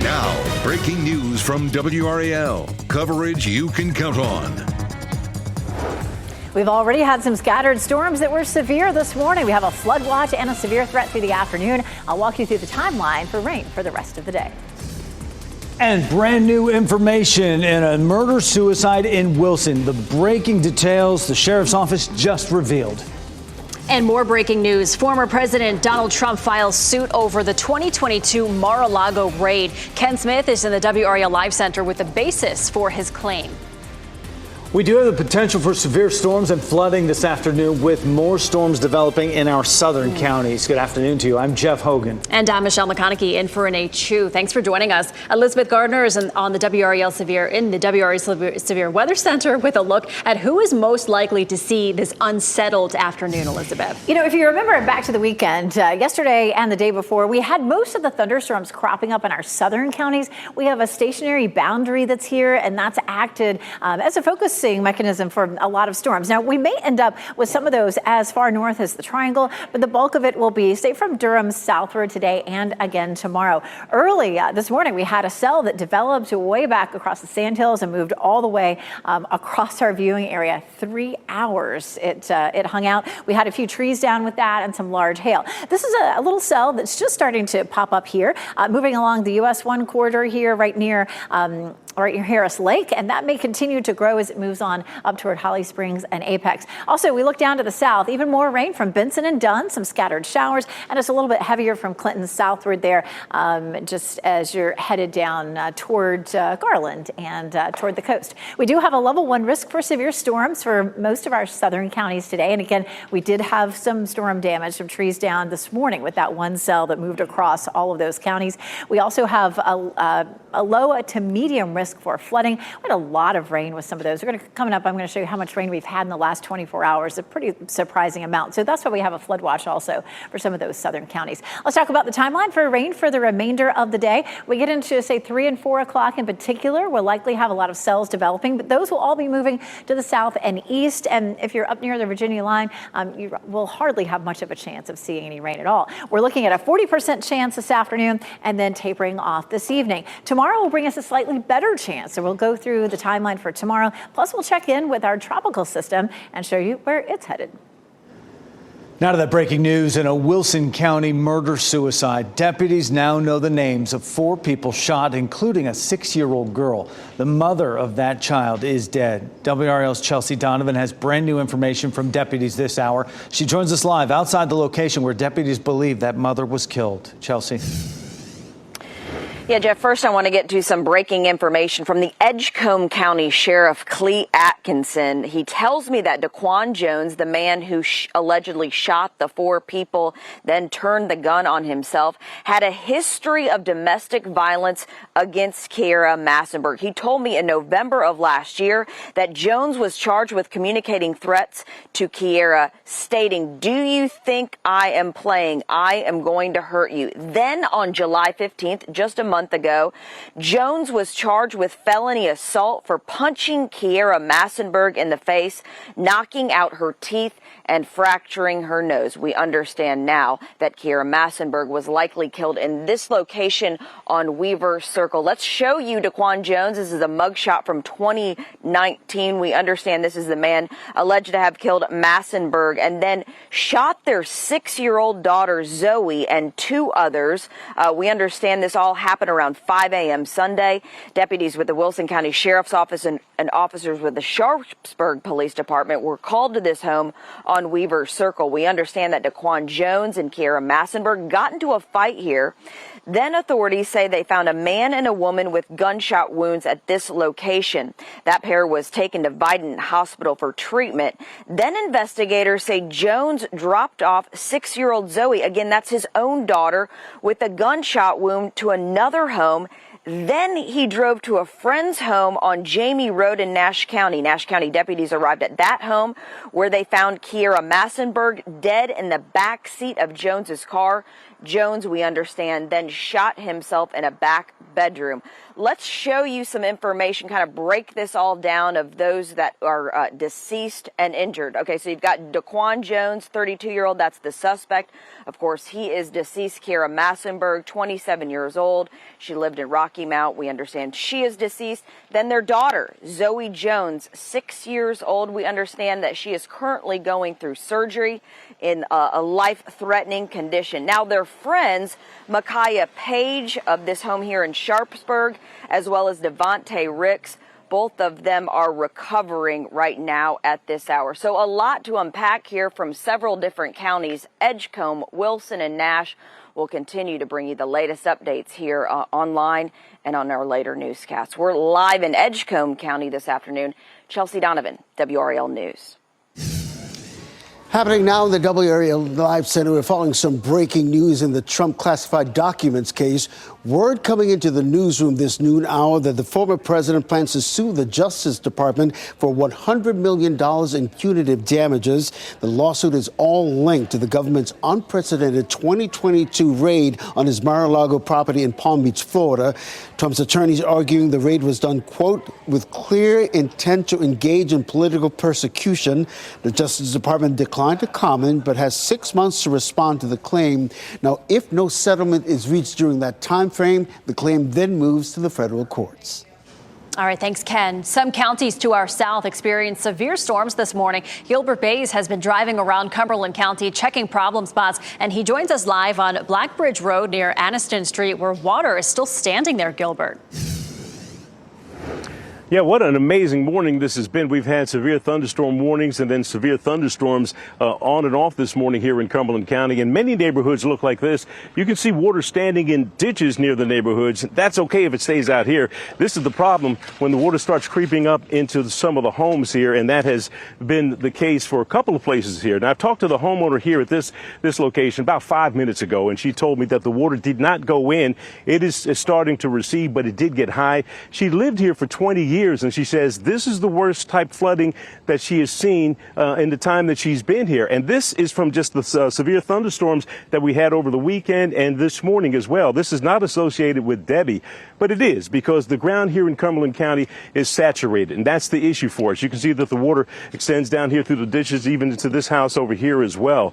Now, breaking news from WRAL. Coverage you can count on. We've already had some scattered storms that were severe this morning. We have a flood watch and a severe threat through the afternoon. I'll walk you through the timeline for rain for the rest of the day. And brand new information in a murder-suicide in Wilson. The breaking details the sheriff's office just revealed. And more breaking news. Former President Donald Trump files suit over the 2022 Mar-a-Lago raid. Ken Smith is in the WRAL Live Center with the basis for his claim. We do have the potential for severe storms and flooding this afternoon, with more storms developing in our southern counties. Good afternoon to you. I'm Jeff Hogan. And I'm Michelle McConaughey in for Renee Chu. Thanks for joining us. Elizabeth Gardner is on the WRAL Severe Weather Center with a look at who is most likely to see this unsettled afternoon, Elizabeth. You know, if you remember back to the weekend, yesterday and the day before, we had most of the thunderstorms cropping up in our southern counties. We have a stationary boundary that's here, and that's acted as a focusing mechanism for a lot of storms. Now, we may end up with some of those as far north as the Triangle, but the bulk of it will be, say, from Durham southward today and again tomorrow. Early this morning, we had a cell that developed way back across the Sandhills and moved all the way across our viewing area. 3 hours it hung out. We had a few trees down with that and some large hail. This is a little cell that's just starting to pop up here, moving along the US 1 corridor here, right near Harris Lake, and that may continue to grow as it moves on up toward Holly Springs and Apex. Also, we look down to the south, even more rain from Benson and Dunn, some scattered showers, and it's a little bit heavier from Clinton southward there, just as you're headed down toward Garland and toward the coast. We do have a level 1 risk for severe storms for most of our southern counties today, and again, we did have some storm damage, some trees down this morning with that one cell that moved across all of those counties. We also have a low to medium risk for flooding. We had a lot of rain with some of those. Coming up, I'm going to show you how much rain we've had in the last 24 hours, a pretty surprising amount. So that's why we have a flood watch also for some of those southern counties. Let's talk about the timeline for rain for the remainder of the day. We get into, say, 3 and 4 o'clock in particular. We'll likely have a lot of cells developing, but those will all be moving to the south and east. And if you're up near the Virginia line, you will hardly have much of a chance of seeing any rain at all. We're looking at a 40% chance this afternoon and then tapering off this evening. Tomorrow will bring us a slightly better chance. So we'll go through the timeline for tomorrow. Plus, we'll check in with our tropical system and show you where it's headed. Now to that breaking news in a Wilson County murder-suicide. Deputies now know the names of 4 people shot, including a 6-year-old girl. The mother of that child is dead. WRAL's Chelsea Donovan has brand new information from deputies this hour. She joins us live outside the location where deputies believe that mother was killed. Chelsea. Yeah, Jeff, first I want to get to some breaking information from the Edgecombe County Sheriff Clee Atkinson. He tells me that Daquan Jones, the man who allegedly shot the 4 people, then turned the gun on himself, had a history of domestic violence against Kiera Massenberg. He told me in November of last year that Jones was charged with communicating threats to Kiera, stating, "Do you think I am playing? I am going to hurt you." Then on July 15th, just a month ago, Jones was charged with felony assault for punching Kiera Massenberg in the face, knocking out her teeth, and fracturing her nose. We understand now that Kiera Massenberg was likely killed in this location on Weaver Circle. Let's show you Daquan Jones. This is a mugshot from 2019. We understand this is the man alleged to have killed Massenberg and then shot their 6-year-old daughter Zoe and 2 others. We understand this all happened around 5 a.m. Sunday. Deputies with the Wilson County Sheriff's Office and officers with the Sharpsburg Police Department were called to this home on Weaver Circle. We understand that Daquan Jones and Kiera Massenberg got into a fight here. Then authorities say they found a man and a woman with gunshot wounds at this location. That pair was taken to Vidant Hospital for treatment. Then investigators say Jones dropped off 6-year-old Zoe, again, that's his own daughter, with a gunshot wound to another home. Then he drove to a friend's home on Jamie Road in Nash County. Nash County deputies arrived at that home where they found Kiera Massenberg dead in the back seat of Jones's car. Jones, we understand, then shot himself in a back bedroom. Let's show you some information, kind of break this all down of those that are deceased and injured. Okay, so you've got Daquan Jones, 32-year-old. That's the suspect. Of course, he is deceased. Kira Massenberg, 27 years old. She lived in Rocky Mount. We understand she is deceased. Then their daughter, Zoe Jones, 6 years old. We understand that she is currently going through surgery in a life-threatening condition. Now, their friends, Micaiah Page of this home here in Sharpsburg, as well as Devontae Ricks, both of them are recovering right now at this hour. So a lot to unpack here from several different counties. Edgecombe, Wilson, and Nash will continue to bring you the latest updates here online and on our later newscasts. We're live in Edgecombe County this afternoon. Chelsea Donovan, WRAL News. Happening now in the WRAL Live Center, we're following some breaking news in the Trump classified documents case. Word coming into the newsroom this noon hour that the former president plans to sue the Justice Department for $100 million in punitive damages. The lawsuit is all linked to the government's unprecedented 2022 raid on his Mar-a-Lago property in Palm Beach, Florida. Trump's attorneys arguing the raid was done, quote, with clear intent to engage in political persecution. The Justice Department declined to comment, but has 6 months to respond to the claim. Now, if no settlement is reached during that time frame, the claim then moves to the federal courts. All right, thanks, Ken. Some counties to our south experienced severe storms this morning. Gilbert Bays has been driving around Cumberland County checking problem spots, and he joins us live on Blackbridge Road near Anniston Street, where water is still standing there, Gilbert. Yeah, what an amazing morning this has been. We've had severe thunderstorm warnings and then severe thunderstorms on and off this morning here in Cumberland County. And many neighborhoods look like this. You can see water standing in ditches near the neighborhoods. That's okay if it stays out here. This is the problem when the water starts creeping up into some of the homes here. And that has been the case for a couple of places here. Now, I talked to the homeowner here at this location about 5 minutes ago, and she told me that the water did not go in. It is starting to recede, but it did get high. She lived here for 20 years. And she says this is the worst type flooding that she has seen in the time that she's been here. And this is from just the severe thunderstorms that we had over the weekend and this morning as well. This is not associated with Debbie, but it is because the ground here in Cumberland County is saturated. And that's the issue for us. You can see that the water extends down here through the ditches, even into this house over here as well.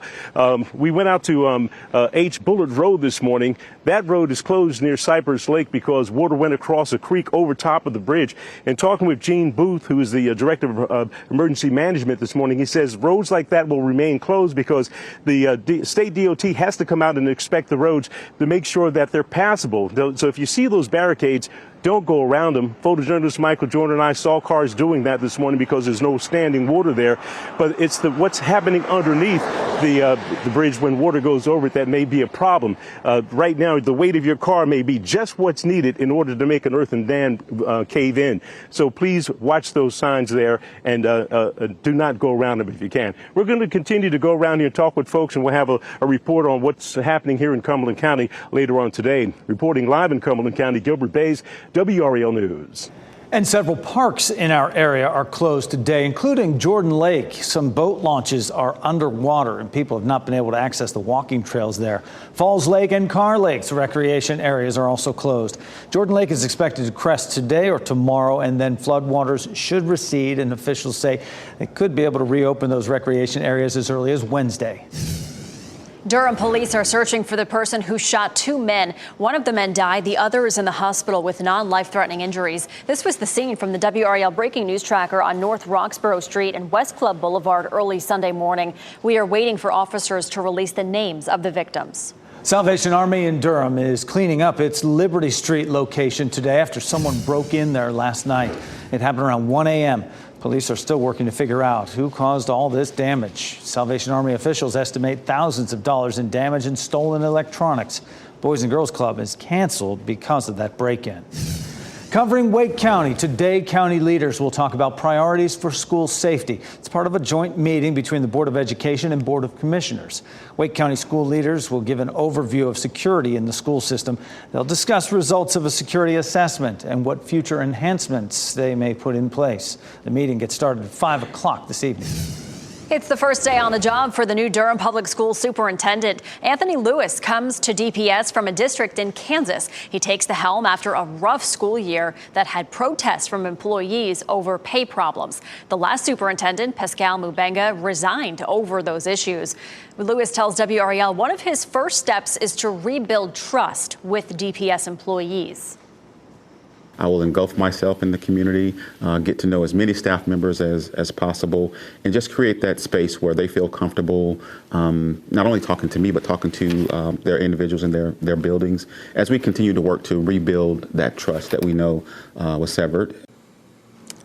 We went out to H. Bullard Road this morning. That road is closed near Cypress Lake because water went across a creek over top of the bridge. And talking with Gene Booth, who is the director of emergency management this morning, he says roads like that will remain closed because the state DOT has to come out and inspect the roads to make sure that they're passable. So if you see those barricades, don't go around them. Photojournalist Michael Jordan and I saw cars doing that this morning because there's no standing water there. But it's what's happening underneath the bridge when water goes over it that may be a problem. Right now, the weight of your car may be just what's needed in order to make an earthen dam cave in. So please watch those signs there and do not go around them if you can. We're going to continue to go around here and talk with folks, and we'll have a report on what's happening here in Cumberland County later on today. Reporting live in Cumberland County, Gilbert Bays, WRAL News. And several parks in our area are closed today, including Jordan Lake. Some boat launches are underwater, and people have not been able to access the walking trails there. Falls Lake and Carr Lake's recreation areas are also closed. Jordan Lake is expected to crest today or tomorrow, and then floodwaters should recede, and officials say they could be able to reopen those recreation areas as early as Wednesday. Durham police are searching for the person who shot two men. One of the men died. The other is in the hospital with non-life-threatening injuries. This was the scene from the WRAL breaking news tracker on North Roxborough Street and West Club Boulevard early Sunday morning. We are waiting for officers to release the names of the victims. Salvation Army in Durham is cleaning up its Liberty Street location today after someone broke in there last night. It happened around 1 a.m. Police are still working to figure out who caused all this damage. Salvation Army officials estimate thousands of dollars in damage and stolen electronics. Boys and Girls Club is canceled because of that break-in. Covering Wake County, today county leaders will talk about priorities for school safety. It's part of a joint meeting between the Board of Education and Board of Commissioners. Wake County school leaders will give an overview of security in the school system. They'll discuss results of a security assessment and what future enhancements they may put in place. The meeting gets started at 5 o'clock this evening. It's the first day on the job for the new Durham Public School superintendent. Anthony Lewis comes to DPS from a district in Kansas. He takes the helm after a rough school year that had protests from employees over pay problems. The last superintendent, Pascal Mubenga, resigned over those issues. Lewis tells WRAL one of his first steps is to rebuild trust with DPS employees. I will engulf myself in the community, get to know as many staff members as possible, and just create that space where they feel comfortable not only talking to me, but talking to their individuals in their buildings as we continue to work to rebuild that trust that we know was severed.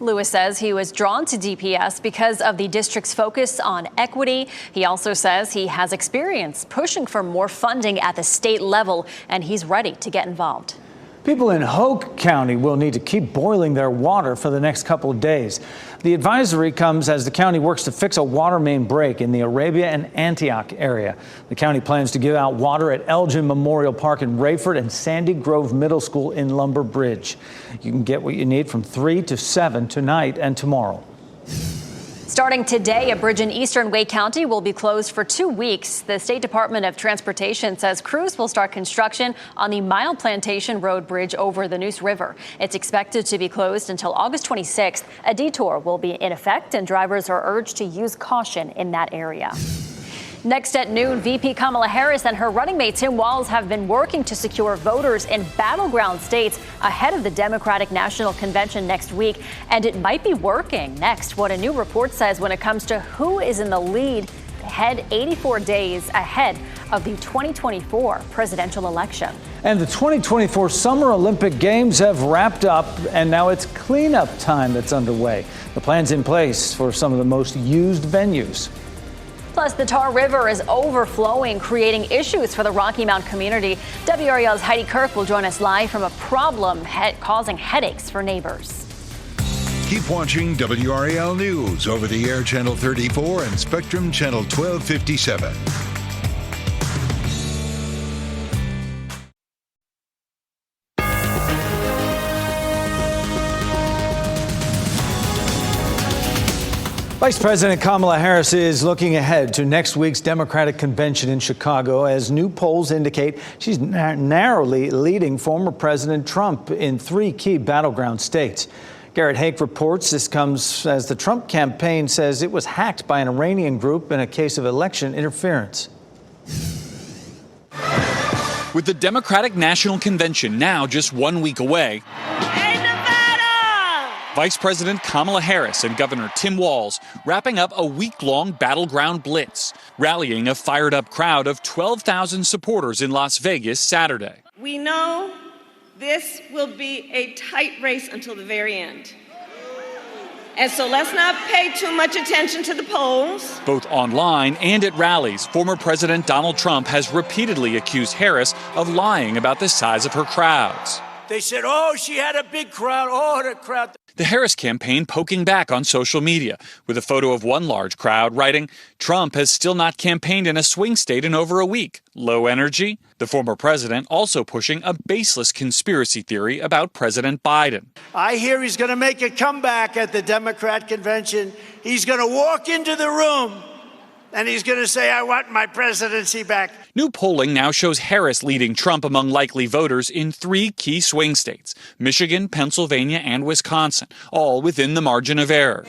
Lewis says he was drawn to DPS because of the district's focus on equity. He also says he has experience pushing for more funding at the state level, and he's ready to get involved. People in Hoke County will need to keep boiling their water for the next couple of days. The advisory comes as the county works to fix a water main break in the Arabia and Antioch area. The county plans to give out water at Elgin Memorial Park in Rayford and Sandy Grove Middle School in Lumber Bridge. You can get what you need from 3 to 7 tonight and tomorrow. Starting today, a bridge in eastern Wake County will be closed for 2 weeks. The State Department of Transportation says crews will start construction on the Mile Plantation Road Bridge over the Neuse River. It's expected to be closed until August 26th. A detour will be in effect, and drivers are urged to use caution in that area. Next at noon, VP Kamala Harris and her running mate Tim Walz have been working to secure voters in battleground states ahead of the Democratic National Convention next week. And it might be working. Next, what a new report says when it comes to who is in the lead 84 days ahead of the 2024 presidential election. And the 2024 Summer Olympic Games have wrapped up, and now it's cleanup time that's underway. The plan's in place for some of the most used venues. Plus, the Tar River is overflowing, creating issues for the Rocky Mount community. WRAL's Heidi Kirk will join us live from a problem causing headaches for neighbors. Keep watching WRAL News over the air Channel 34 and Spectrum Channel 1257. Vice President Kamala Harris is looking ahead to next week's Democratic convention in Chicago as new polls indicate she's narrowly leading former President Trump in 3 key battleground states. Garrett Hake reports this comes as the Trump campaign says it was hacked by an Iranian group in a case of election interference. With the Democratic National Convention now just 1 week away, Vice President Kamala Harris and Governor Tim Walz wrapping up a week-long battleground blitz, rallying a fired-up crowd of 12,000 supporters in Las Vegas Saturday. We know this will be a tight race until the very end. And so let's not pay too much attention to the polls. Both online and at rallies, former President Donald Trump has repeatedly accused Harris of lying about the size of her crowds. They said, oh, she had a big crowd. Oh, the crowd. The Harris campaign poking back on social media with a photo of one large crowd writing, Trump has still not campaigned in a swing state in over a week. Low energy? The former president also pushing a baseless conspiracy theory about President Biden. I hear he's going to make a comeback at the Democrat convention. He's going to walk into the room and he's going to say, I want my presidency back. New polling now shows Harris leading Trump among likely voters in 3 key swing states, Michigan, Pennsylvania, and Wisconsin, all within the margin of error.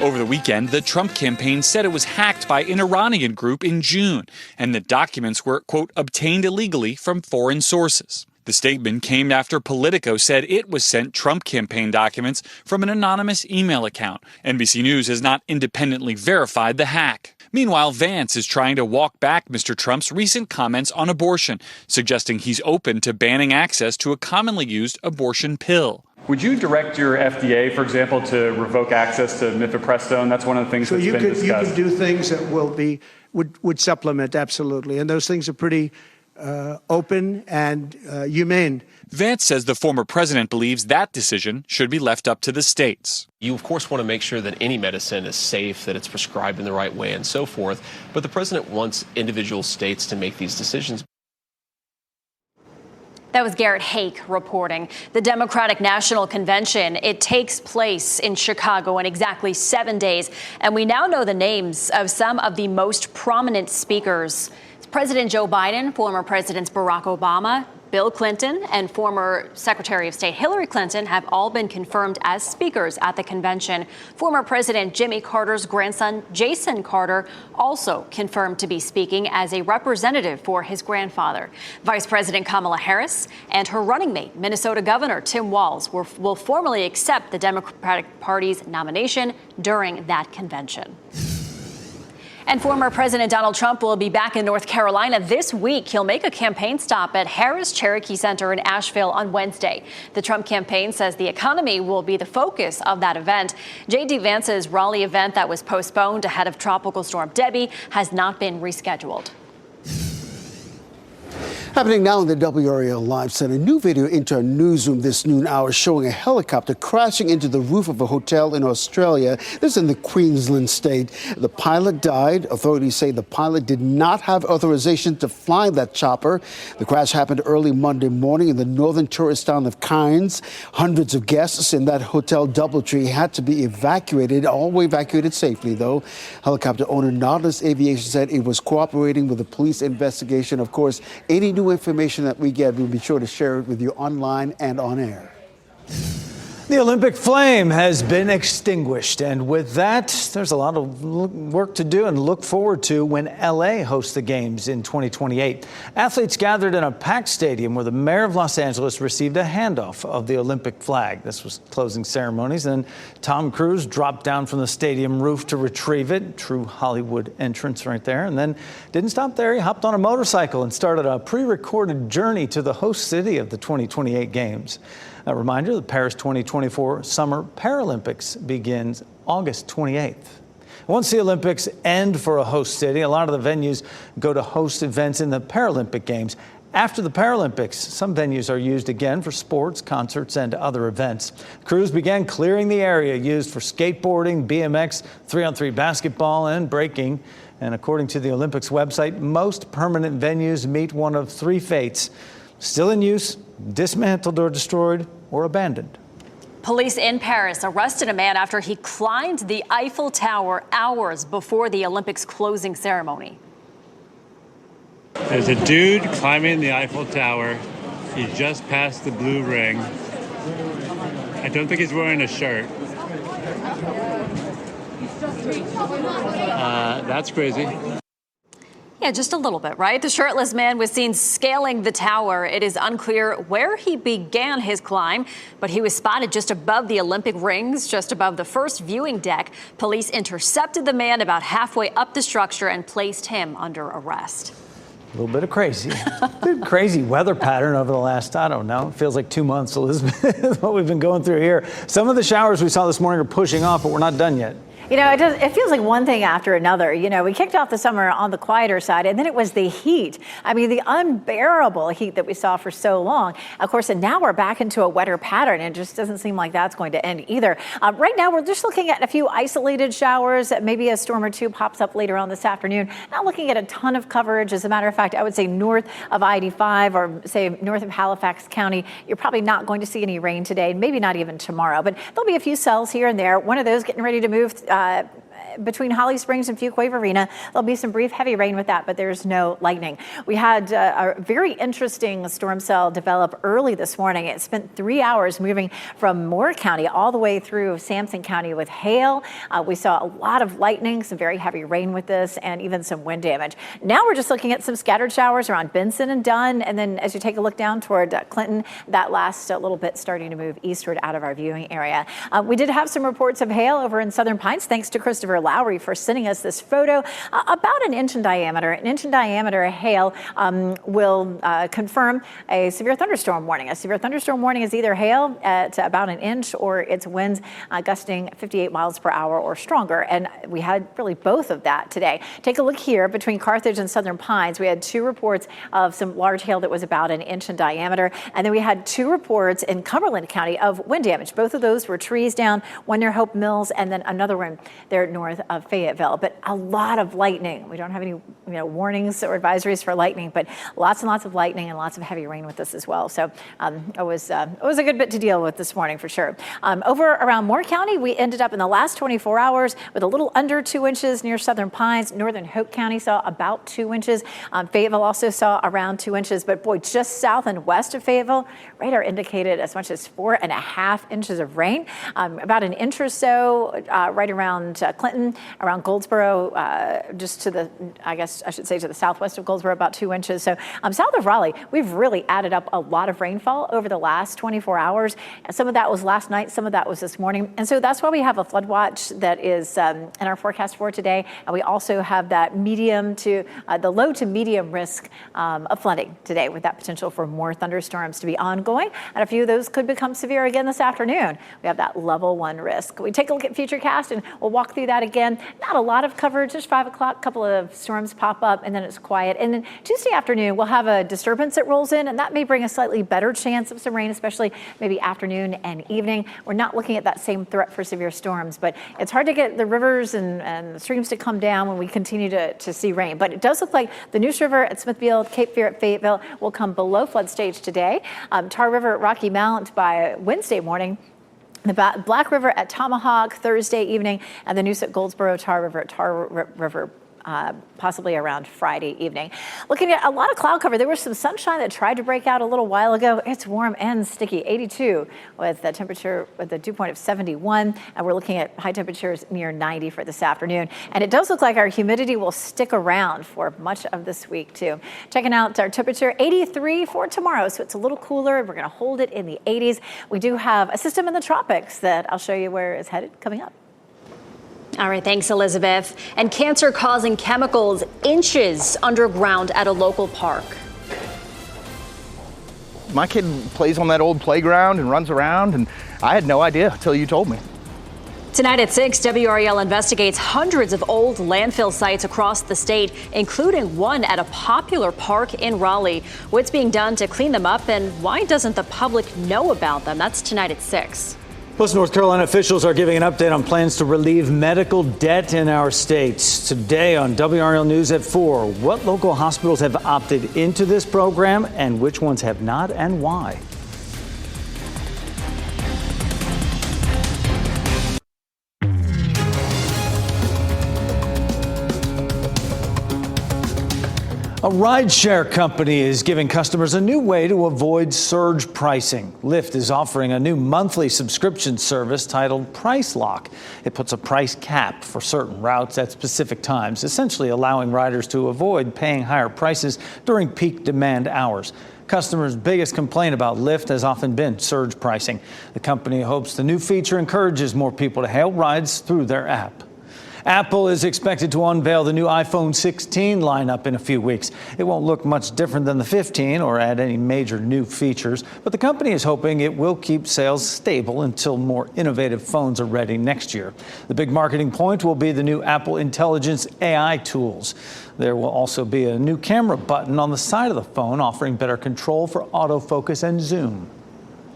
Over the weekend, the Trump campaign said it was hacked by an Iranian group in June, and the documents were, quote, obtained illegally from foreign sources. The statement came after Politico said it was sent Trump campaign documents from an anonymous email account. NBC News has not independently verified the hack. Meanwhile, Vance is trying to walk back Mr. Trump's recent comments on abortion, suggesting he's open to banning access to a commonly used abortion pill. Would you direct your FDA, for example, to revoke access to mifepristone? That's one of the things that's been discussed. You could do things that would supplement, absolutely. And those things are pretty open and humane. Vance says the former president believes that decision should be left up to the states. You, of course, want to make sure that any medicine is safe, that it's prescribed in the right way, and so forth. But the president wants individual states to make these decisions. That was Garrett Hake reporting. The Democratic National Convention, it takes place in Chicago in exactly 7 days. And we now know the names of some of the most prominent speakers. It's President Joe Biden, former Presidents Barack Obama, Bill Clinton, and former Secretary of State Hillary Clinton have all been confirmed as speakers at the convention. Former President Jimmy Carter's grandson, Jason Carter, also confirmed to be speaking as a representative for his grandfather. Vice President Kamala Harris and her running mate, Minnesota Governor Tim Walz, will formally accept the Democratic Party's nomination during that convention. And former President Donald Trump will be back in North Carolina this week. He'll make a campaign stop at Harris Cherokee Center in Asheville on Wednesday. The Trump campaign says the economy will be the focus of that event. J.D. Vance's Raleigh event that was postponed ahead of Tropical Storm Debbie has not been rescheduled. Happening now in the WRAL Live Center, new video into our newsroom this noon hour showing a helicopter crashing into the roof of a hotel in Australia. This is in the Queensland state. The pilot died. Authorities say the pilot did not have authorization to fly that chopper. The crash happened early Monday morning in the northern tourist town of Cairns. Hundreds of guests in that hotel DoubleTree had to be evacuated, all were evacuated safely though. Helicopter owner Nautilus Aviation said it was cooperating with the police investigation. Of course, any new information that we get, we'll be sure to share it with you online and on air. The Olympic flame has been extinguished, and with that, there's a lot of work to do and look forward to when LA hosts the games in 2028. Athletes gathered in a packed stadium where the mayor of Los Angeles received a handoff of the Olympic flag. This was closing ceremonies, and Tom Cruise dropped down from the stadium roof to retrieve it. True Hollywood entrance right there, and then didn't stop there. He hopped on a motorcycle and started a pre-recorded journey to the host city of the 2028 games. A reminder, the Paris 2024 Summer Paralympics begins August 28th. Once the Olympics end for a host city, a lot of the venues go to host events in the Paralympic Games. After the Paralympics, some venues are used again for sports, concerts, and other events. Crews began clearing the area used for skateboarding, BMX, 3-on-3 basketball, and breaking. And according to the Olympics website, most permanent venues meet one of three fates: still in use, dismantled or destroyed, or abandoned. Police in Paris arrested a man after he climbed the Eiffel Tower hours before the Olympics closing ceremony. There's a dude climbing the Eiffel Tower. He just passed the blue ring. I don't think he's wearing a shirt. That's crazy. Yeah, just a little bit, right? The shirtless man was seen scaling the tower. It is unclear where he began his climb, but he was spotted just above the Olympic rings, just above the first viewing deck. Police intercepted the man about halfway up the structure and placed him under arrest. A little bit of crazy. Crazy weather pattern over the last, I don't know, it feels like 2 months, Elizabeth, what we've been going through here. Some of the showers we saw this morning are pushing off, but we're not done yet. You know, it feels like one thing after another. You know, we kicked off the summer on the quieter side, and then it was the heat. I mean, the unbearable heat that we saw for so long. Of course, and now we're back into a wetter pattern. It just doesn't seem like that's going to end either. Right now, we're just looking at a few isolated showers. Maybe a storm or two pops up later on this afternoon. Not looking at a ton of coverage. As a matter of fact, I would say north of I-85 or say north of Halifax County, you're probably not going to see any rain today, maybe not even tomorrow. But there'll be a few cells here and there. One of those getting ready to move between Holly Springs and Fuquay Arena. There'll be some brief heavy rain with that, but there's no lightning. We had a very interesting storm cell develop early this morning. It spent 3 hours moving from Moore County all the way through Sampson County with hail. We saw a lot of lightning, some very heavy rain with this, and even some wind damage. Now we're just looking at some scattered showers around Benson and Dunn, and then as you take a look down toward Clinton, that last little bit starting to move eastward out of our viewing area. We did have some reports of hail over in Southern Pines, thanks to Christopher Lowry for sending us this photo. About an inch in diameter. An inch in diameter hail will confirm a severe thunderstorm warning. A severe thunderstorm warning is either hail at about an inch or it's winds gusting 58 miles per hour or stronger. And we had really both of that today. Take a look here between Carthage and Southern Pines. We had 2 reports of some large hail that was about an inch in diameter. And then we had 2 reports in Cumberland County of wind damage. Both of those were trees down, one near Hope Mills and then another one there north north of Fayetteville, but a lot of lightning. We don't have any warnings or advisories for lightning, but lots and lots of lightning and lots of heavy rain with this as well. So it was a good bit to deal with this morning for sure. Over around Moore County, we ended up in the last 24 hours with a little under 2 inches near Southern Pines. Northern Hope County saw about 2 inches. Fayetteville also saw around 2 inches, but boy, just south and west of Fayetteville, radar indicated as much as 4.5 inches of rain. About an inch or so right around Clinton, around Goldsboro, just to the, I guess I should say to the southwest of Goldsboro, about 2 inches. So south of Raleigh, we've really added up a lot of rainfall over the last 24 hours. And some of that was last night, some of that was this morning. And so that's why we have a flood watch that is in our forecast for today. And we also have that medium to the low to medium risk of flooding today, with that potential for more thunderstorms to be ongoing. And a few of those could become severe again this afternoon. We have that level 1 risk. We take a look at Futurecast and we'll walk through that again. Not a lot of coverage, just 5 o'clock, a couple of storms pop up and then it's quiet. And then Tuesday afternoon, we'll have a disturbance that rolls in, and that may bring a slightly better chance of some rain, especially maybe afternoon and evening. We're not looking at that same threat for severe storms, but it's hard to get the rivers and streams to come down when we continue to see rain. But it does look like the Neuse River at Smithfield, Cape Fear at Fayetteville will come below flood stage today. Tar River at Rocky Mount by Wednesday morning. The Black River at Tomahawk Thursday evening, and the Neuse at Goldsboro, Tar River at Tar River possibly around Friday evening. Looking at a lot of cloud cover, there was some sunshine that tried to break out a little while ago. It's warm and sticky, 82 with the temperature with the dew point of 71. And we're looking at high temperatures near 90 for this afternoon. And it does look like our humidity will stick around for much of this week too. Checking out our temperature, 83 for tomorrow. So it's a little cooler. We're going to hold it in the 80s. We do have a system in the tropics that I'll show you where it's headed coming up. All right, thanks, Elizabeth. And cancer-causing chemicals inches underground at a local park. My kid plays on that old playground and runs around, and I had no idea until you told me. Tonight at 6, WRAL investigates hundreds of old landfill sites across the state, including one at a popular park in Raleigh. What's being done to clean them up, and why doesn't the public know about them? That's tonight at 6. Plus, North Carolina officials are giving an update on plans to relieve medical debt in our states. Today on WRAL News at 4, what local hospitals have opted into this program and which ones have not, and why? A rideshare company is giving customers a new way to avoid surge pricing. Lyft is offering a new monthly subscription service titled Price Lock. It puts a price cap for certain routes at specific times, essentially allowing riders to avoid paying higher prices during peak demand hours. Customers' biggest complaint about Lyft has often been surge pricing. The company hopes the new feature encourages more people to hail rides through their app. Apple is expected to unveil the new iPhone 16 lineup in a few weeks. It won't look much different than the 15 or add any major new features, but the company is hoping it will keep sales stable until more innovative phones are ready next year. The big marketing point will be the new Apple Intelligence AI tools. There will also be a new camera button on the side of the phone, offering better control for autofocus and zoom.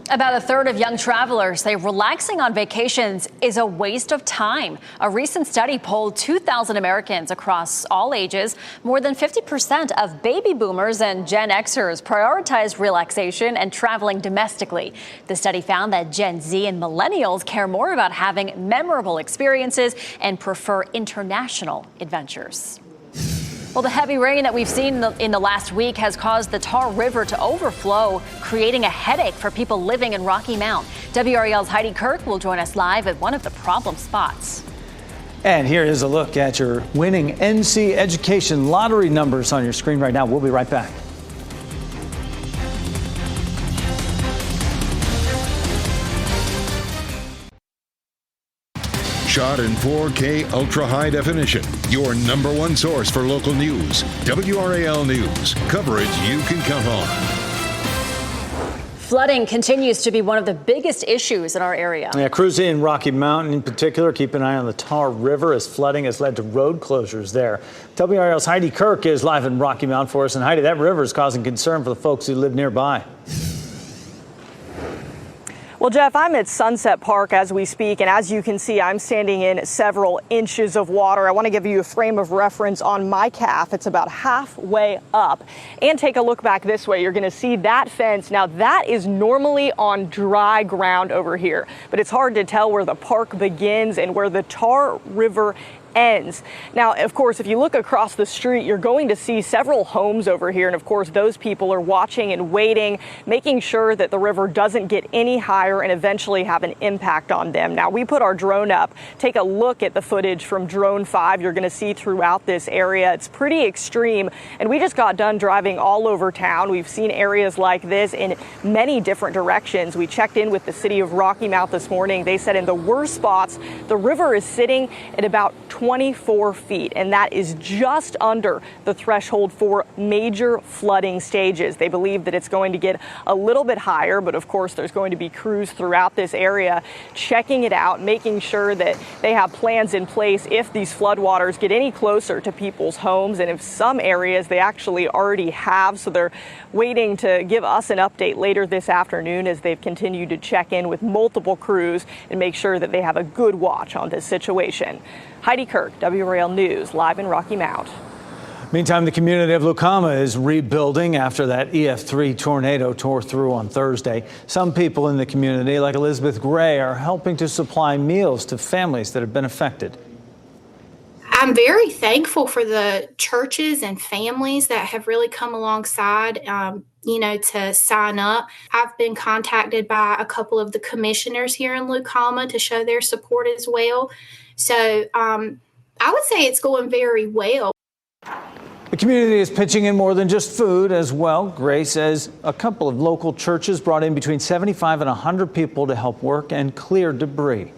About a third of young travelers say relaxing on vacations is a waste of time. A recent study polled 2,000 Americans across all ages. More than 50% of baby boomers and Gen Xers prioritized relaxation and traveling domestically. The study found that Gen Z and millennials care more about having memorable experiences and prefer international adventures. Well, the heavy rain that we've seen in the last week has caused the Tar River to overflow, creating a headache for people living in Rocky Mount. WRAL's Heidi Kirk will join us live at one of the problem spots. And here is a look at your winning NC Education lottery numbers on your screen right now. We'll be right back. Shot in 4K ultra high definition. Your number one source for local news. WRAL News. Coverage you can count on. Flooding continues to be one of the biggest issues in our area. Yeah, crews in Rocky Mountain in particular keep an eye on the Tar River as flooding has led to road closures there. WRAL's Heidi Kirk is live in Rocky Mount for us. And Heidi, that river is causing concern for the folks who live nearby. Well, Well, Jeff, I'm at Sunset Park as we speak, and as you can see, I'm standing in several inches of water. I want to give you a frame of reference on my calf. It's about halfway up. And take a look back this way. You're going to see that fence. Now, that is normally on dry ground over here, but it's hard to tell where the park begins and where the Tar River ends. Now, of course, if you look across the street, you're going to see several homes over here. And of course, those people are watching and waiting, making sure that the river doesn't get any higher and eventually have an impact on them. Now, we put our drone up. Take a look at the footage from Drone 5 you're going to see throughout this area. It's pretty extreme. And we just got done driving all over town. We've seen areas like this in many different directions. We checked in with the city of Rocky Mount this morning. They said in the worst spots, the river is sitting at about 24 feet, and that is just under the threshold for major flooding stages. They believe that it's going to get a little bit higher, but of course there's going to be crews throughout this area checking it out, making sure that they have plans in place if these floodwaters get any closer to people's homes, and if some areas they actually already have. So they're waiting to give us an update later this afternoon as they've continued to check in with multiple crews and make sure that they have a good watch on this situation. Heidi Kirk, WRAL News, live in Rocky Mount. Meantime, the community of Lucama is rebuilding after that EF3 tornado tore through on Thursday. Some people in the community, like Elizabeth Gray, are helping to supply meals to families that have been affected. I'm very thankful for the churches and families that have really come alongside, to sign up. I've been contacted by a couple of the commissioners here in Lucama to show their support as well. So I would say it's going very well. The community is pitching in more than just food as well. Gray says a couple of local churches brought in between 75 and 100 people to help work and clear debris.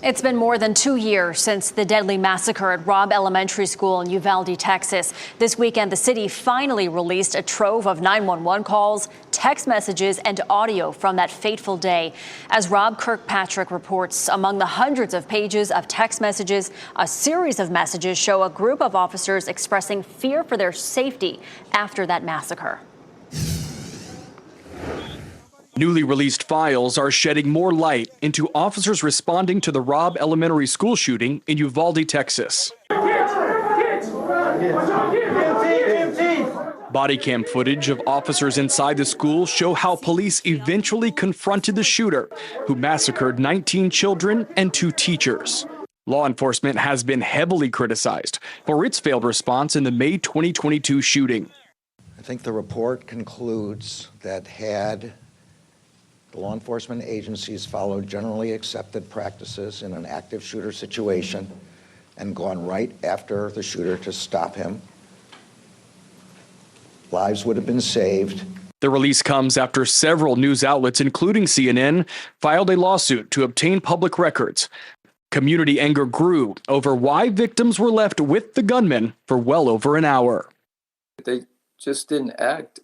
It's been more than 2 years since the deadly massacre at Robb Elementary School in Uvalde, Texas. This weekend, the city finally released a trove of 911 calls, text messages, and audio from that fateful day. As Rob Kirkpatrick reports, among the hundreds of pages of text messages, a series of messages show a group of officers expressing fear for their safety after that massacre. Newly released files are shedding more light into officers responding to the Robb Elementary School shooting in Uvalde, Texas. Body cam footage of officers inside the school show how police eventually confronted the shooter, who massacred 19 children and 2 teachers. Law enforcement has been heavily criticized for its failed response in the May 2022 shooting. I think the report concludes that had the law enforcement agencies followed generally accepted practices in an active shooter situation and gone right after the shooter to stop him, lives would have been saved. The release comes after several news outlets, including CNN, filed a lawsuit to obtain public records. Community anger grew over why victims were left with the gunman for well over an hour. They just didn't act.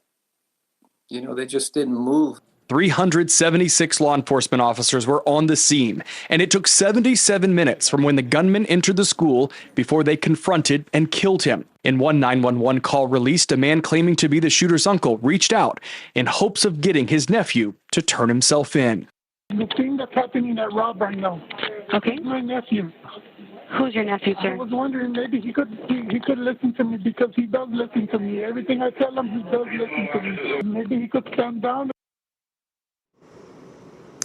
They just didn't move. 376 law enforcement officers were on the scene, and it took 77 minutes from when the gunman entered the school before they confronted and killed him. In one 911 call released, a man claiming to be the shooter's uncle reached out in hopes of getting his nephew to turn himself in. The thing that's happening at Robb right now. Okay. My nephew. Who's your nephew, sir? I was wondering maybe he could listen to me because he does listen to me. Everything I tell him, he does listen to me. Maybe he could stand down.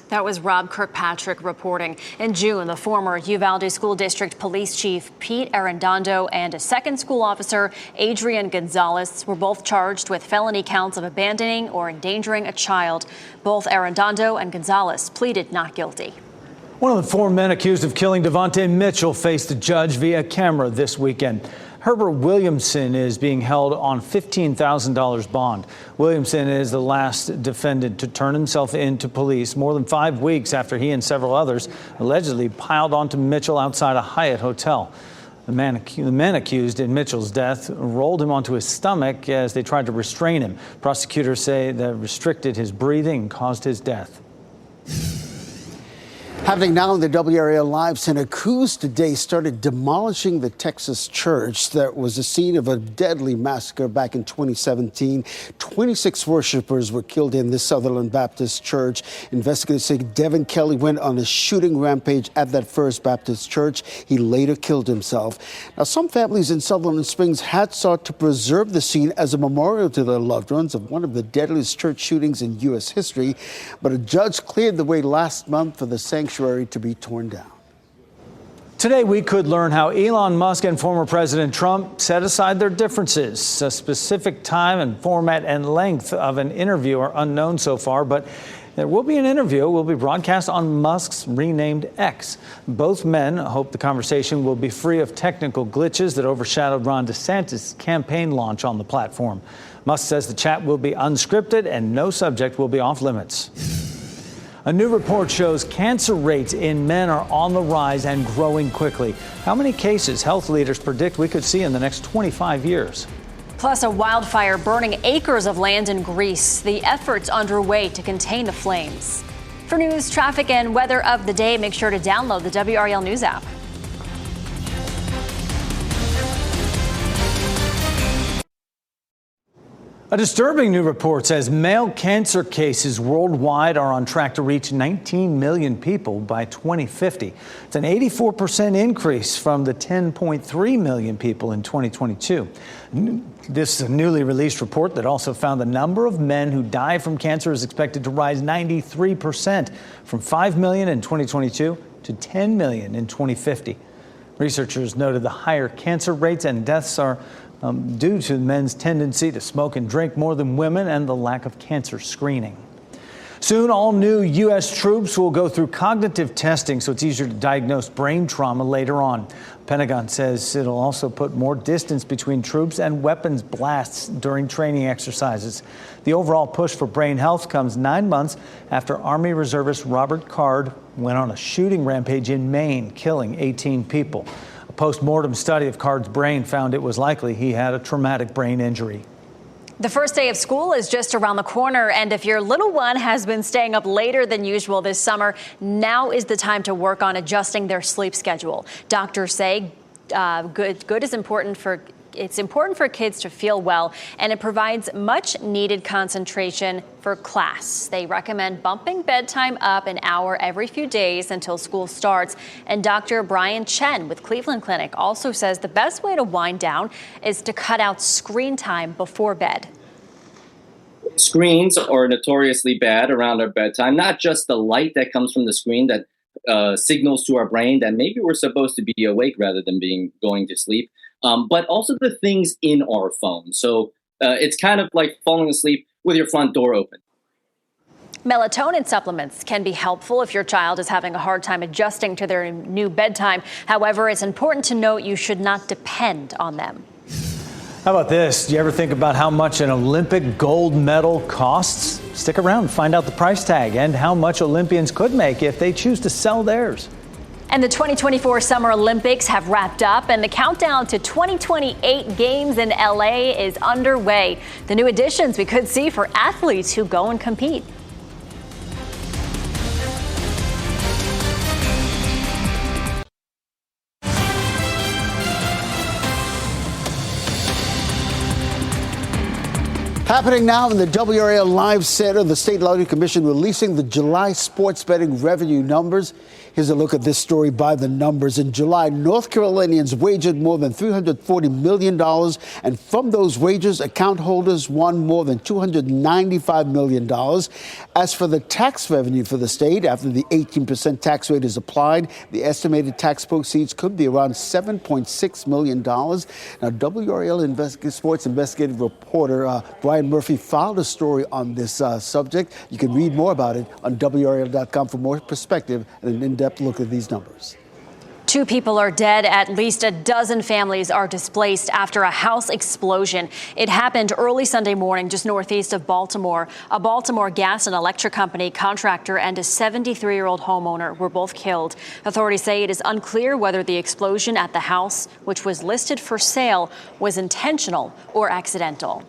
That was Rob Kirkpatrick reporting. In June, the former Uvalde School District Police Chief Pete Arredondo and a second school officer, Adrian Gonzalez, were both charged with felony counts of abandoning or endangering a child. Both Arredondo and Gonzalez pleaded not guilty. One of the 4 men accused of killing Devontae Mitchell faced a judge via camera this weekend. Herbert Williamson is being held on $15,000 bond. Williamson is the last defendant to turn himself in to police more than 5 weeks after he and several others allegedly piled onto Mitchell outside a Hyatt hotel. The men accused in Mitchell's death rolled him onto his stomach as they tried to restrain him. Prosecutors say that restricted his breathing and caused his death. Happening now in the WRAL Live Center, crews today started demolishing the Texas church that was the scene of a deadly massacre back in 2017. 26 worshipers were killed in this Sutherland Baptist church. Investigators say Devin Kelly went on a shooting rampage at that First Baptist church. He later killed himself. Now, some families in Sutherland Springs had sought to preserve the scene as a memorial to their loved ones of one of the deadliest church shootings in U.S. history, but a judge cleared the way last month for the sanctuary to be torn down. Today, we could learn how Elon Musk and former President Trump set aside their differences. A specific time and format and length of an interview are unknown so far, but there will be an interview. It will be broadcast on Musk's renamed X. Both men hope the conversation will be free of technical glitches that overshadowed Ron DeSantis' campaign launch on the platform. Musk says the chat will be unscripted and no subject will be off limits. A new report shows cancer rates in men are on the rise and growing quickly. How many cases health leaders predict we could see in the next 25 years? Plus, a wildfire burning acres of land in Greece. The efforts underway to contain the flames. For news, traffic, and weather of the day, make sure to download the WRAL News app. A disturbing new report says male cancer cases worldwide are on track to reach 19 million people by 2050. It's an 84% increase from the 10.3 million people in 2022. This is a newly released report that also found the number of men who die from cancer is expected to rise 93% from 5 million in 2022 to 10 million in 2050. Researchers noted the higher cancer rates and deaths are due to men's tendency to smoke and drink more than women and the lack of cancer screening. Soon, all new U.S. troops will go through cognitive testing so it's easier to diagnose brain trauma later on. Pentagon says it'll also put more distance between troops and weapons blasts during training exercises. The overall push for brain health comes 9 months after Army reservist Robert Card went on a shooting rampage in Maine, killing 18 people. A post-mortem study of Card's brain found it was likely he had a traumatic brain injury. The first day of school is just around the corner, and if your little one has been staying up later than usual this summer, now is the time to work on adjusting their sleep schedule. Doctors say good is important for It's important for kids to feel well, and it provides much needed concentration for class. They recommend bumping bedtime up an hour every few days until school starts. And Dr. Brian Chen with Cleveland Clinic also says the best way to wind down is to cut out screen time before bed. Screens are notoriously bad around our bedtime, not just the light that comes from the screen that signals to our brain that maybe we're supposed to be awake rather than going to sleep. But also the things in our phone. So it's kind of like falling asleep with your front door open. Melatonin supplements can be helpful if your child is having a hard time adjusting to their new bedtime. However, it's important to note you should not depend on them. How about this? Do you ever think about how much an Olympic gold medal costs? Stick around and find out the price tag and how much Olympians could make if they choose to sell theirs. And the 2024 Summer Olympics have wrapped up, and the countdown to 2028 games in LA is underway. The new additions we could see for athletes who go and compete. Happening now in the WRAL Live Center, the State Lottery Commission releasing the July sports betting revenue numbers. Here's a look at this story by the numbers. In July, North Carolinians wagered more than $340 million. And from those wagers, account holders won more than $295 million. As for the tax revenue for the state, after the 18% tax rate is applied, the estimated tax proceeds could be around $7.6 million. Now, WRAL sports investigative reporter Brian Murphy filed a story on this subject. You can read more about it on WRAL.com for more perspective and an in-depth look at these numbers. 2 people are dead. At least a dozen families are displaced after a house explosion. It happened early Sunday morning just northeast of Baltimore. A Baltimore gas and electric company contractor and a 73-year-old homeowner were both killed. Authorities say it is unclear whether the explosion at the house, which was listed for sale, was intentional or accidental.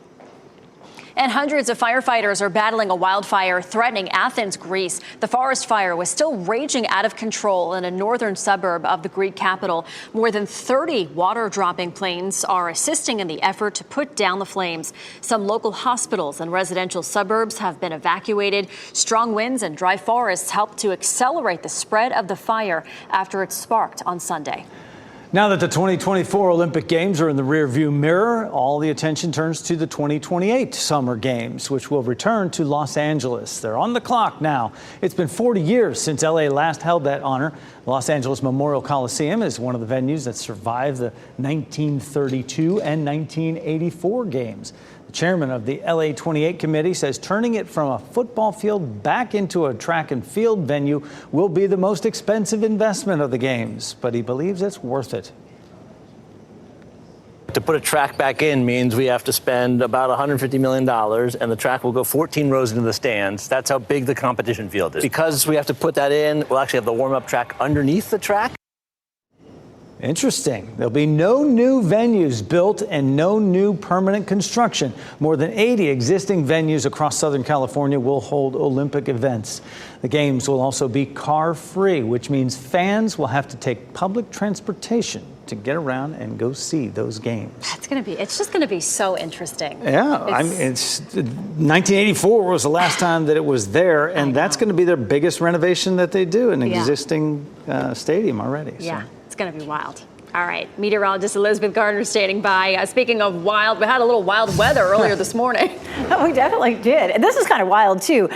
And hundreds of firefighters are battling a wildfire threatening Athens, Greece. The forest fire was still raging out of control in a northern suburb of the Greek capital. More than 30 water-dropping planes are assisting in the effort to put down the flames. Some local hospitals and residential suburbs have been evacuated. Strong winds and dry forests helped to accelerate the spread of the fire after it sparked on Sunday. Now that the 2024 Olympic Games are in the rearview mirror, all the attention turns to the 2028 Summer Games, which will return to Los Angeles. They're on the clock now. It's been 40 years since LA last held that honor. Los Angeles Memorial Coliseum is one of the venues that survived the 1932 and 1984 games. The chairman of the LA 28 committee says turning it from a football field back into a track and field venue will be the most expensive investment of the games, but he believes it's worth it. To put a track back in means we have to spend about $150 million, and the track will go 14 rows into the stands. That's how big the competition field is. Because we have to put that in, we'll actually have the warm-up track underneath the track. Interesting. There'll be no new venues built and no new permanent construction. More than 80 existing venues across Southern California will hold Olympic events. The games will also be car-free, which means fans will have to take public transportation to get around and go see those games. It's just going to be so interesting. Yeah, it's 1984 was the last time that it was there, and that's going to be their biggest renovation that they do, an existing stadium already. Yeah. It's going to be wild. All right. Meteorologist Elizabeth Gardner standing by. Speaking of wild, we had a little wild weather earlier this morning. We definitely did. And this is kind of wild, too.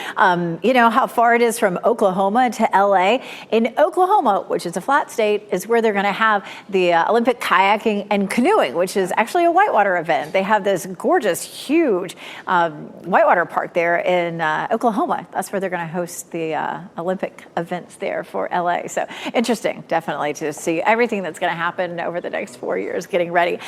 You know how far it is from Oklahoma to L.A.? In Oklahoma, which is a flat state, is where they're going to have the Olympic kayaking and canoeing, which is actually a whitewater event. They have this gorgeous, huge whitewater park there in Oklahoma. That's where they're going to host the Olympic events there for L.A. So interesting, definitely, to see everything that's going to happen over the next 4 years getting ready.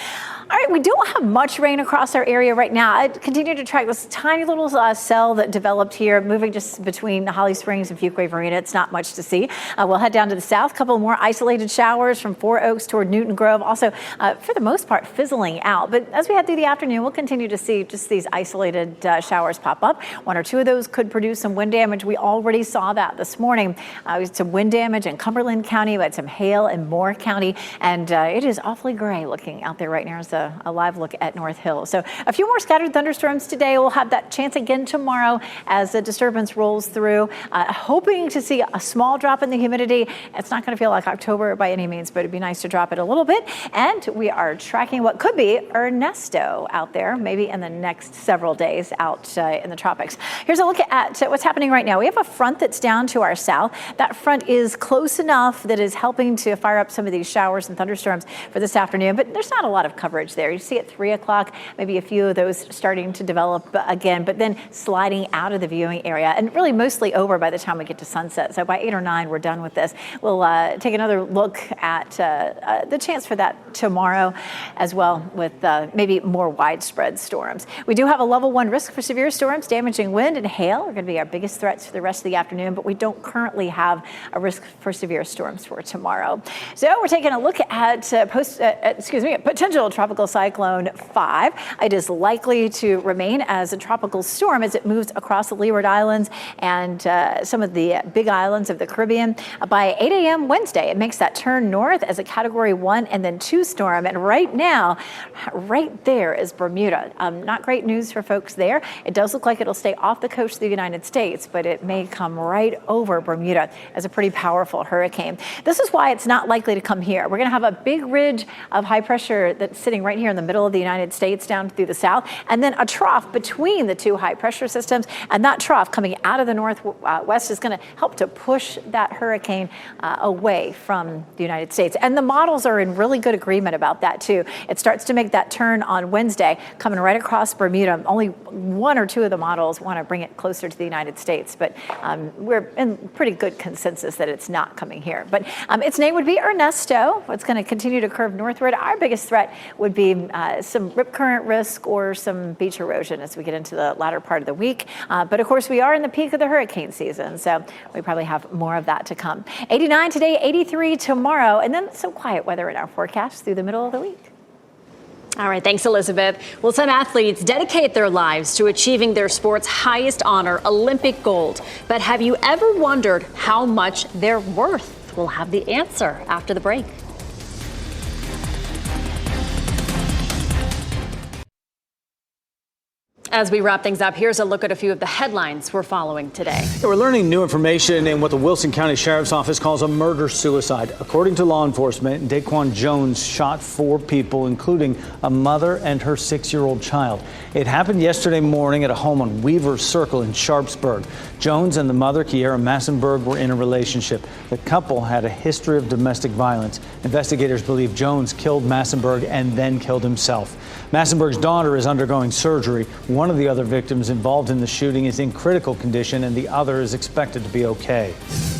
All right, we don't have much rain across our area right now. I continue to track this tiny little cell that developed here, moving just between Holly Springs and Fuquay Marina. It's not much to see. We'll head down to the south, a couple more isolated showers from Four Oaks toward Newton Grove. Also, for the most part, fizzling out. But as we head through the afternoon, we'll continue to see just these isolated showers pop up. One or two of those could produce some wind damage. We already saw that this morning. We had some wind damage in Cumberland County. We had some hail in Moore County. And it is awfully gray looking out there right now. It's a live look at North Hill. So a few more scattered thunderstorms today. We'll have that chance again tomorrow as the disturbance rolls through. Hoping to see a small drop in the humidity. It's not going to feel like October by any means, but it'd be nice to drop it a little bit. And we are tracking what could be Ernesto out there, maybe in the next several days out in the tropics. Here's a look at what's happening right now. We have a front that's down to our south. That front is close enough that is helping to fire up some of these showers and thunderstorms for this afternoon, but there's not a lot of coverage there. You see at 3 o'clock, maybe a few of those starting to develop again, but then sliding out of the viewing area and really mostly over by the time we get to sunset. So by 8 or 9, we're done with this. We'll take another look at the chance for that tomorrow as well with maybe more widespread storms. We do have a level 1 risk for severe storms. Damaging wind and hail are going to be our biggest threats for the rest of the afternoon, but we don't currently have a risk for severe storms for tomorrow. So we're taking a look at potential tropical cyclone 5. It is likely to remain as a tropical storm as it moves across the Leeward Islands and some of the big islands of the Caribbean. By 8 a.m. Wednesday, it makes that turn north as a Category 1 and then 2 storm. And right now, right there is Bermuda. Not great news for folks there. It does look like it'll stay off the coast of the United States, but it may come right over Bermuda as a pretty powerful hurricane. This is why it's not likely to come here. We're going to have a big ridge of high pressure that's sitting right here in the middle of the United States down through the south, and then a trough between the two high pressure systems. And that trough coming out of the northwest is going to help to push that hurricane away from the United States. And the models are in really good agreement about that, too. It starts to make that turn on Wednesday, coming right across Bermuda. Only 1 or 2 of the models want to bring it closer to the United States, but we're in pretty good consensus that it's not coming here. But its name would be Ernesto. It's going to continue to curve northward. Our biggest threat would be some rip current risk or some beach erosion as we get into the latter part of the week. But of course, we are in the peak of the hurricane season, so we probably have more of that to come. 89 today, 83 tomorrow, and then some quiet weather in our forecast through the middle of the week. All right, thanks, Elizabeth. Well, some athletes dedicate their lives to achieving their sport's highest honor, Olympic gold. But have you ever wondered how much they're worth? We'll have the answer after the break. As we wrap things up, here's a look at a few of the headlines we're following today. We're learning new information in what the Wilson County Sheriff's Office calls a murder-suicide. According to law enforcement, Daquan Jones shot 4 people, including a mother and her 6-year-old child. It happened yesterday morning at a home on Weaver Circle in Sharpsburg. Jones and the mother, Kiera Massenberg, were in a relationship. The couple had a history of domestic violence. Investigators believe Jones killed Massenberg and then killed himself. Massenberg's daughter is undergoing surgery. One of the other victims involved in the shooting is in critical condition, and the other is expected to be okay.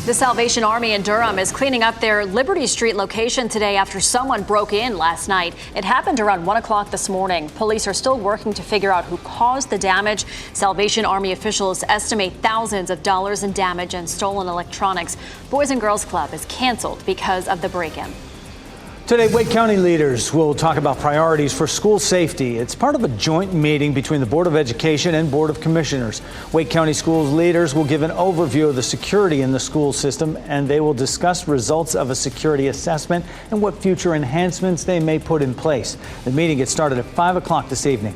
The Salvation Army in Durham is cleaning up their Liberty Street location today after someone broke in last night. It happened around 1 o'clock this morning. Police are still working to figure out who caused the damage. Salvation Army officials estimate thousands of dollars in damage and stolen electronics. Boys and Girls Club is canceled because of the break-in. Today, Wake County leaders will talk about priorities for school safety. It's part of a joint meeting between the Board of Education and Board of Commissioners. Wake County Schools leaders will give an overview of the security in the school system, and they will discuss results of a security assessment and what future enhancements they may put in place. The meeting gets started at 5 o'clock this evening.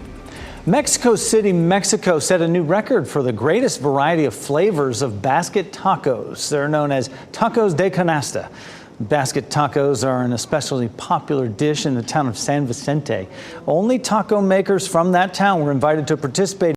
Mexico City, Mexico set a new record for the greatest variety of flavors of basket tacos. They're known as tacos de canasta. Basket tacos are an especially popular dish in the town of San Vicente. Only taco makers from that town were invited to participate